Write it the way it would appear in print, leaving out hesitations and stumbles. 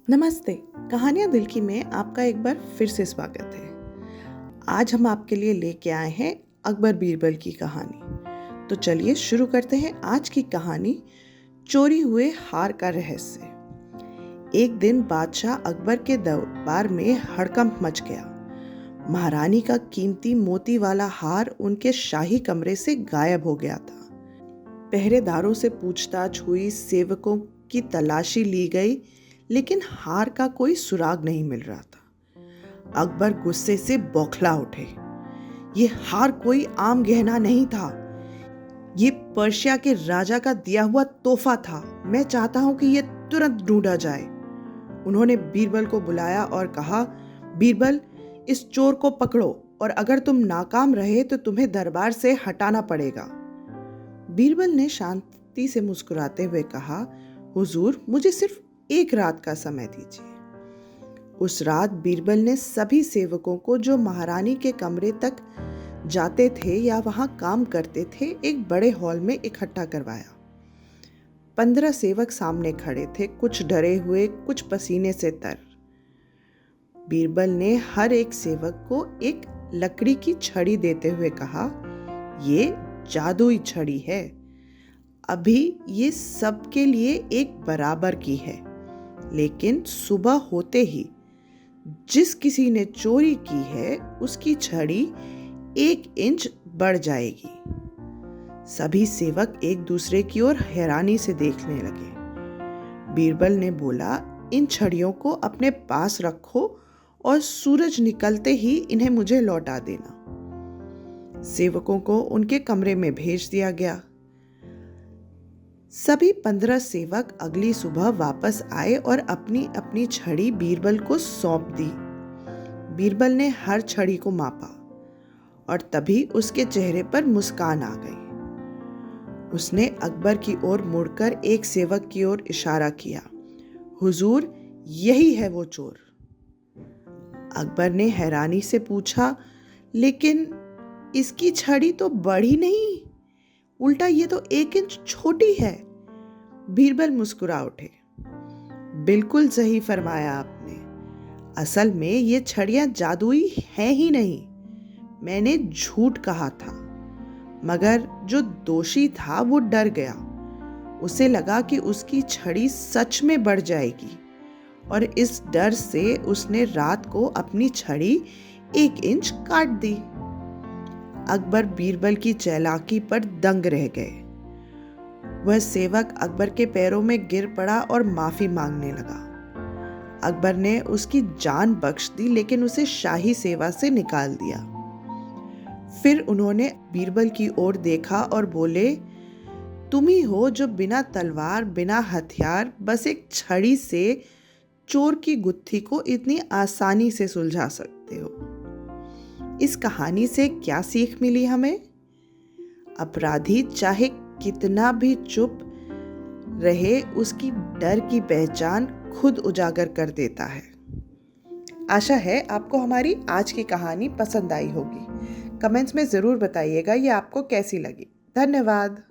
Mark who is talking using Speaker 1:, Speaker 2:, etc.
Speaker 1: नमस्ते। कहानियाँ दिल की में आपका एक बार फिर से स्वागत है। आज हम आपके लिए लेके आए हैं अकबर बीरबल की कहानी। तो चलिए शुरू करते हैं आज की कहानी, चोरी हुए हार का रहस्य। एक दिन बादशाह अकबर के दरबार में हड़कंप मच गया। महारानी का कीमती मोती वाला हार उनके शाही कमरे से गायब हो गया था। पहरेदारों से पूछताछ हुई, सेवकों की तलाशी ली गई, लेकिन हार का कोई सुराग नहीं मिल रहा था। अकबर गुस्से से बौखला उठे। ये हार कोई आम गहना नहीं था, ये पर्शिया के राजा का दिया हुआ तोहफा था। मैं चाहता हूं कि ये तुरंत ढूंढा जाए। उन्होंने बीरबल को बुलाया और कहा, बीरबल, इस चोर को पकड़ो और अगर तुम नाकाम रहे तो तुम्हें दरबार से हटाना पड़ेगा। बीरबल ने शांति से मुस्कुराते हुए कहा, हुजूर, मुझे सिर्फ एक रात का समय दीजिए। उस रात बीरबल ने सभी सेवकों को जो महारानी के कमरे तक जाते थे या वहां काम करते थे, एक बड़े हॉल में इकट्ठा करवाया। 15 सेवक सामने खड़े थे, कुछ डरे हुए, कुछ पसीने से तर। बीरबल ने हर एक सेवक को एक लकड़ी की छड़ी देते हुए कहा, ये जादुई छड़ी है। अभी ये सबके लिए एक बराबर की है, लेकिन सुबह होते ही जिस किसी ने चोरी की है उसकी छड़ी 1 इंच बढ़ जाएगी। सभी सेवक एक दूसरे की ओर हैरानी से देखने लगे। बीरबल ने बोला, इन छड़ियों को अपने पास रखो और सूरज निकलते ही इन्हें मुझे लौटा देना। सेवकों को उनके कमरे में भेज दिया गया। सभी 15 सेवक अगली सुबह वापस आए और अपनी अपनी छड़ी बीरबल को सौंप दी। बीरबल ने हर छड़ी को मापा और तभी उसके चेहरे पर मुस्कान आ गई। उसने अकबर की ओर मुड़कर एक सेवक की ओर इशारा किया, हुजूर, यही है वो चोर। अकबर ने हैरानी से पूछा, लेकिन इसकी छड़ी तो बड़ी नहीं, उल्टा ये तो 1 इंच छोटी है। बीरबल मुस्कुरा उठे। बिल्कुल सही फरमाया आपने। असल में ये छड़ियां जादुई हैं ही नहीं। मैंने झूठ कहा था, मगर जो दोषी था वो डर गया। उसे लगा कि उसकी छड़ी सच में बढ़ जाएगी और इस डर से उसने रात को अपनी छड़ी 1 इंच काट दी। अकबर बीरबल की चालाकी पर दंग रह गए। वह सेवक अकबर के पैरों में गिर पड़ा और माफी मांगने लगा। अकबर ने उसकी जान बख्श दी, लेकिन उसे शाही सेवा से निकाल दिया। फिर उन्होंने बीरबल की ओर देखा और बोले, तुम ही हो जो बिना तलवार, बिना हथियार, बस एक छड़ी से चोर की गुत्थी को इतनी आसानी से सुलझा सकते हो। इस कहानी से क्या सीख मिली हमें? अपराधी चाहे कितना भी चुप रहे, उसकी डर की पहचान खुद उजागर कर देता है। आशा है आपको हमारी आज की कहानी पसंद आई होगी। कमेंट्स में ज़रूर बताइएगा ये आपको कैसी लगी। धन्यवाद।